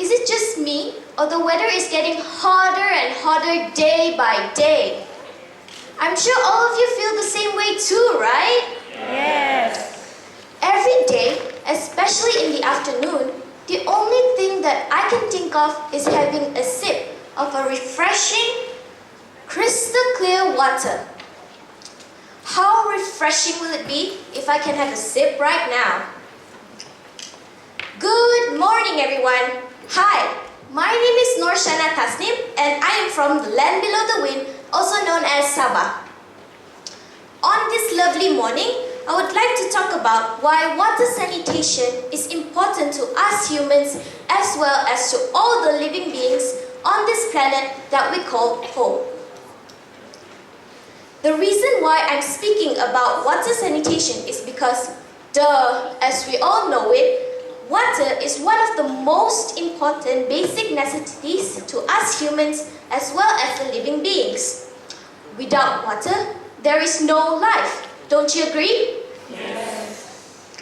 Is it just me, or the weather is getting hotter and hotter day by day? I'm sure all of you feel the same way too, right? Yes. Every day, especially in the afternoon, the only thing that I can think of is having a sip of a refreshing, crystal clear water. How refreshing will it be if I can have a sip right now? Good morning, everyone. Hi, my name is Norsyana Tasnim, and I am from the land below the wind, also known as Sabah. On this lovely morning, I would like to talk about why water sanitation is important to us humans as well as to all the living beings on this planet that we call home. The reason why I'm speaking about water sanitation is because, as we all know it, water is one of the most important basic necessities to us humans as well as the living beings. Without water, there is no life. Don't you agree? Yes.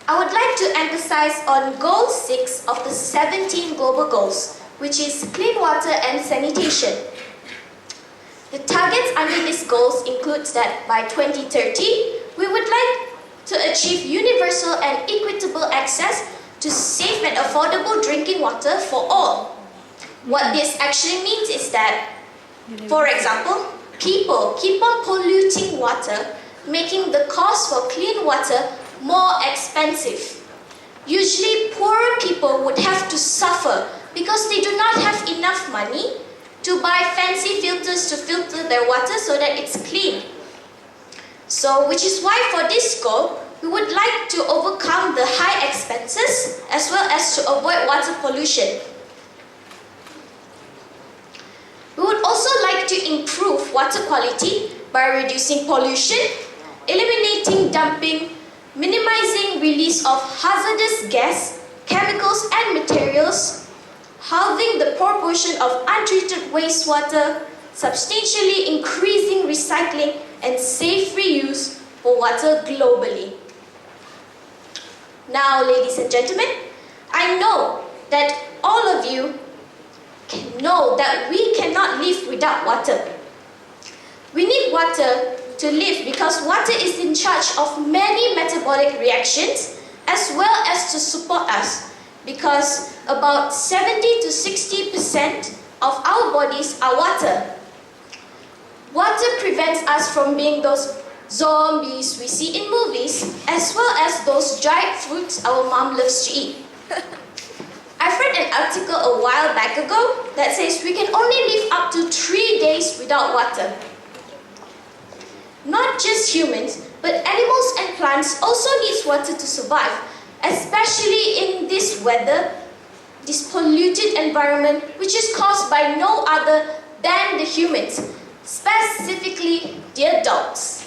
I would like to emphasize on Goal 6 of the 17 Global Goals, which is clean water and sanitation. The targets under these goals includes that by 2030, we would like to achieve universal and equitable access to safe and affordable drinking water for all. What this actually means is that, for example, people keep on polluting water, making the cost for clean water more expensive. Usually, poorer people would have to suffer because they do not have enough money to buy fancy filters to filter their water so that it's clean. So, which is why for this goal, we would like to overcome the high expenses as well as to avoid water pollution. We would also like to improve water quality by reducing pollution, eliminating dumping, minimizing release of hazardous gas, chemicals and materials, halving the proportion of untreated wastewater, substantially increasing recycling and safe reuse for water globally. Now, ladies and gentlemen, I know that all of you know that we cannot live without water. We need water to live because water is in charge of many metabolic reactions as well as to support us, because about 70 to 60% of our bodies are water. Water prevents us from being those zombies we see in movies, as well as those dried fruits our mom loves to eat. I've read an article a while back ago that says we can only live up to 3 days without water. Not just humans, but animals and plants also need water to survive, especially in this weather, this polluted environment, which is caused by no other than the humans, specifically the adults.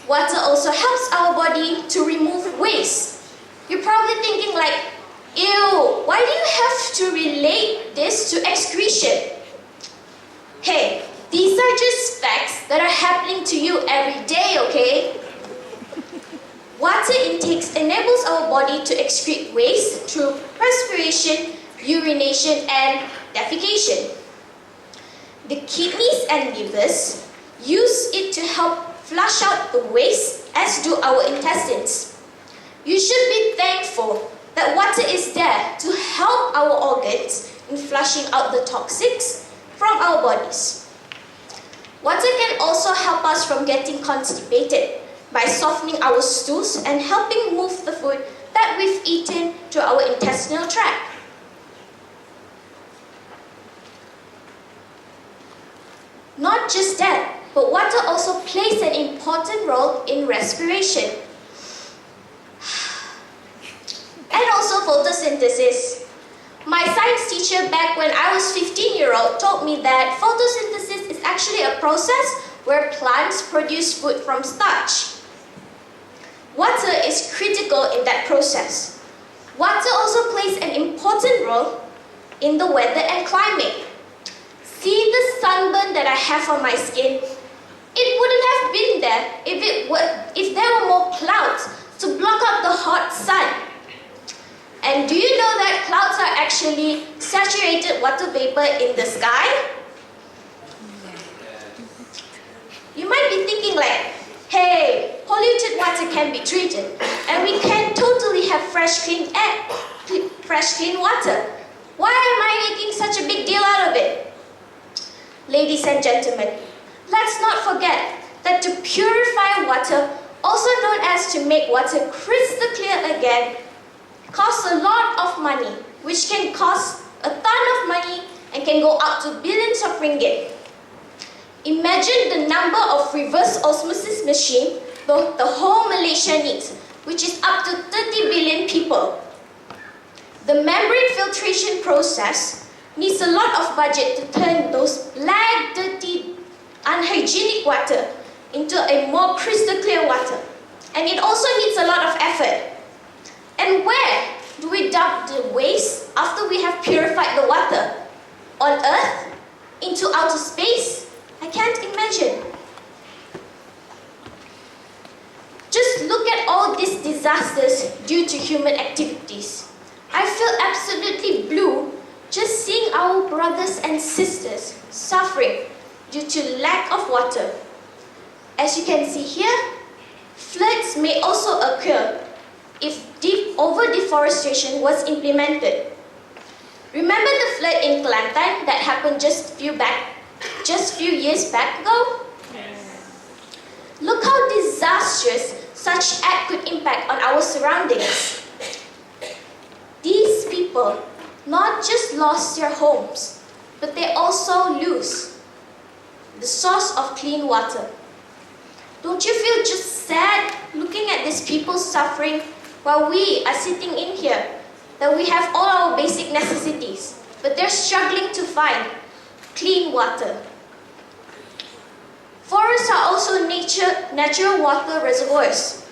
Water also helps our body to remove waste. You're probably thinking like, ew, why do you have to relate this to excretion? Hey, these are just facts that are happening to you every day, okay? Water intakes enables our body to excrete waste through respiration, urination, and defecation. The kidneys and livers use it to help flush out the waste, as do our intestines. You should be thankful that water is there to help our organs in flushing out the toxics from our bodies. Water can also help us from getting constipated by softening our stools and helping move the food that we've eaten to our intestinal tract. Not just that, but water also plays an important role in respiration. And also photosynthesis. My science teacher back when I was 15-year-old told me that photosynthesis is actually a process where plants produce food from starch. Water is critical in that process. Water also plays an important role in the weather and climate. See the sunburn that I have on my skin? It wouldn't have been there if there were more clouds to block out the hot sun. And do you know that clouds are actually saturated water vapor in the sky? You might be thinking like, hey, polluted water can be treated and we can totally have fresh clean air, fresh clean water. Why am I making such a big deal out of it? Ladies and gentlemen, let's not forget that to purify water, also known as to make water crystal clear again, costs a lot of money, which can cost a ton of money and can go up to billions of ringgit. Imagine the number of reverse osmosis machines the whole Malaysia needs, which is up to 30 billion people. The membrane filtration process needs a lot of budget to turn those black, dirty, unhygienic water into a more crystal clear water. And it also needs a lot of effort. And where do we dump the waste after we have purified the water? On Earth? Into outer space? I can't imagine. Just look at all these disasters due to human activities. I feel absolutely blue just seeing our brothers and sisters suffering due to lack of water. As you can see here, floods may also occur if over-deforestation was implemented. Remember the flood in Kelantan that happened just few years back ago? Look how disastrous such act could impact on our surroundings. These people not just lost their homes, but they also lose the source of clean water. Don't you feel just sad looking at these people suffering while we are sitting in here, that we have all our basic necessities, but they're struggling to find clean water? Forests are also natural water reservoirs.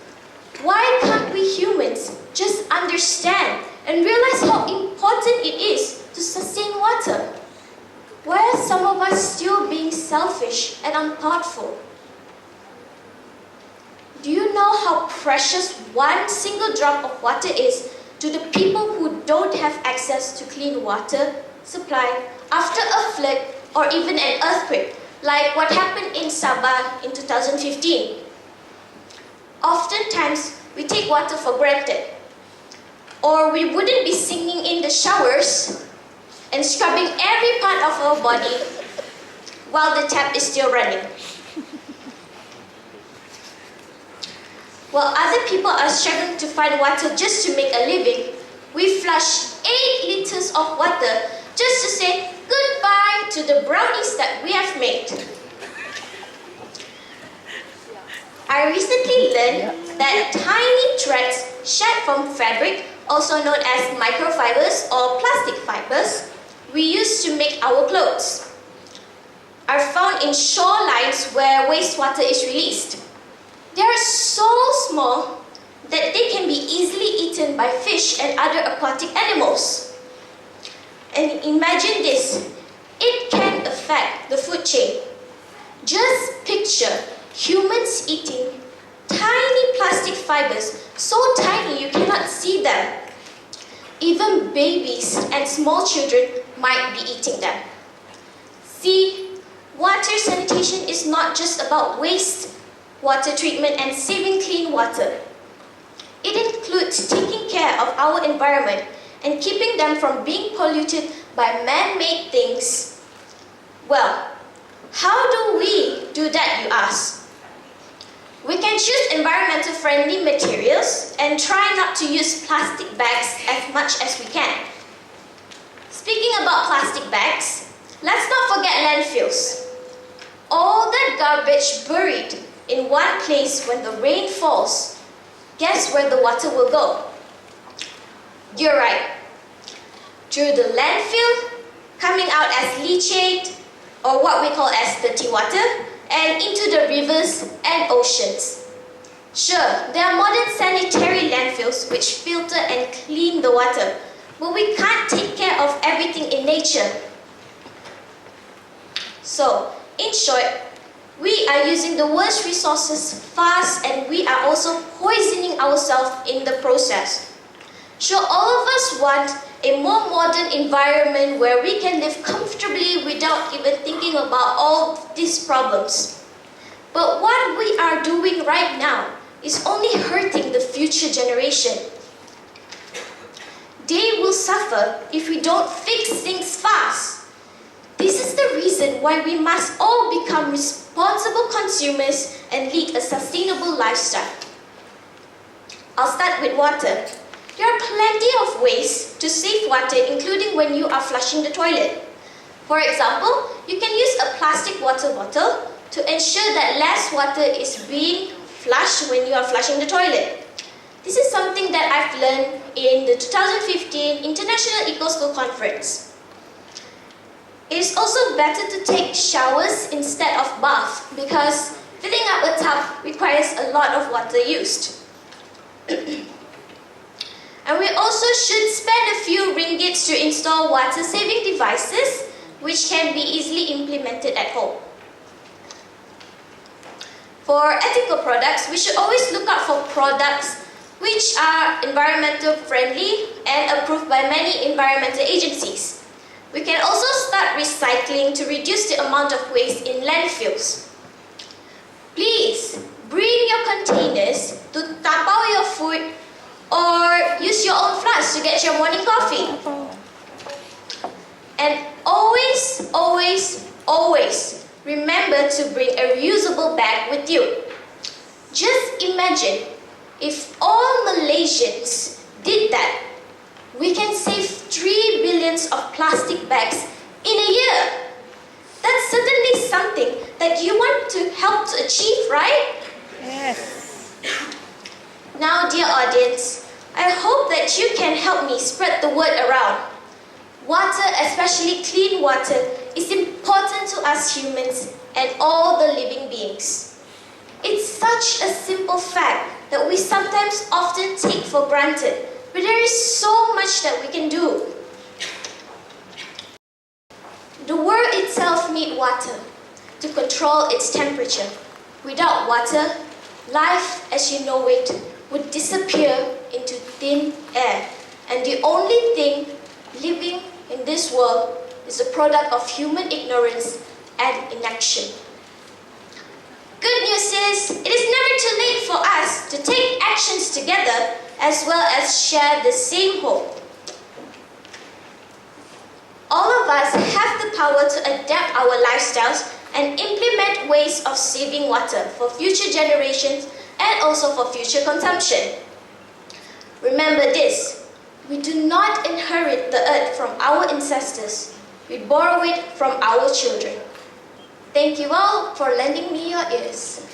Why can't we humans just understand and realize how important it is to sustain water? Why are some of us still being selfish and unthoughtful? Do you know how precious one single drop of water is to the people who don't have access to clean water supply after a flood or even an earthquake, like what happened in Sabah in 2015? Oftentimes, we take water for granted, or we wouldn't be singing in the showers and scrubbing every part of our body while the tap is still running. While other people are struggling to find water just to make a living, we flush 8 liters of water just to say goodbye to the brownies that we have made. I recently learned that tiny threads shed from fabric, also known as microfibers or plastic fibers, we use to make our clothes, are found in shorelines where wastewater is released. They are so small that they can be easily eaten by fish and other aquatic animals. And imagine this, it can affect the food chain. Just picture humans eating tiny plastic fibers, so tiny you cannot see them. Even babies and small children might be eating them. See, water sanitation is not just about waste, water treatment and saving clean water. It includes taking care of our environment and keeping them from being polluted by man-made things. Well, how do we do that, you ask? We can choose environmental friendly materials and try not to use plastic bags as much as we can. Speaking about plastic bags, let's not forget landfills. All that garbage buried in one place when the rain falls, guess where the water will go? You're right. Through the landfill, coming out as leachate, or what we call as dirty water, and into the rivers and oceans. Sure, there are modern sanitary landfills which filter and clean the water, but we can't take care of everything in nature. So, in short, we are using the worst resources fast and we are also poisoning ourselves in the process. Sure, all of us want a more modern environment where we can live comfortably without even thinking about all these problems. But what we are doing right now is only hurting the future generation. They will suffer if we don't fix things fast. This is the reason why we must all become responsible consumers and lead a sustainable lifestyle. I'll start with water. There are plenty of ways to save water, including when you are flushing the toilet. For example, you can use a plastic water bottle to ensure that less water is being flushed when you are flushing the toilet. This is something that I've learned in the 2015 International Eco-School Conference. It is also better to take showers instead of bath because filling up a tub requires a lot of water used. And we also should spend a few ringgits to install water-saving devices which can be easily implemented at home. For ethical products, we should always look out for products which are environmental friendly and approved by many environmental agencies. We can also start recycling to reduce the amount of waste in landfills. Please bring your containers to tapao your food or use your own flask to get your morning coffee. And always, always, always remember to bring a reusable bag with you. Just imagine if all Malaysians did that, we can save 3 billions of plastic bags in a year. That's certainly something that you want to help to achieve, right? Yes. Now, dear audience, I hope that you can help me spread the word around. Water, especially clean water, is important to us humans and all the living beings. It's such a simple fact that we sometimes often take for granted, but there is so much that we can do. The world itself needs water to control its temperature. Without water, life as you know it would disappear into thin air, and the only thing living in this world is a product of human ignorance and inaction. Good news is, it is never too late for us to take actions together as well as share the same hope. All of us have the power to adapt our lifestyles and implement ways of saving water for future generations and also for future consumption. Remember this, we do not inherit the earth from our ancestors, we borrow it from our children. Thank you all for lending me your ears.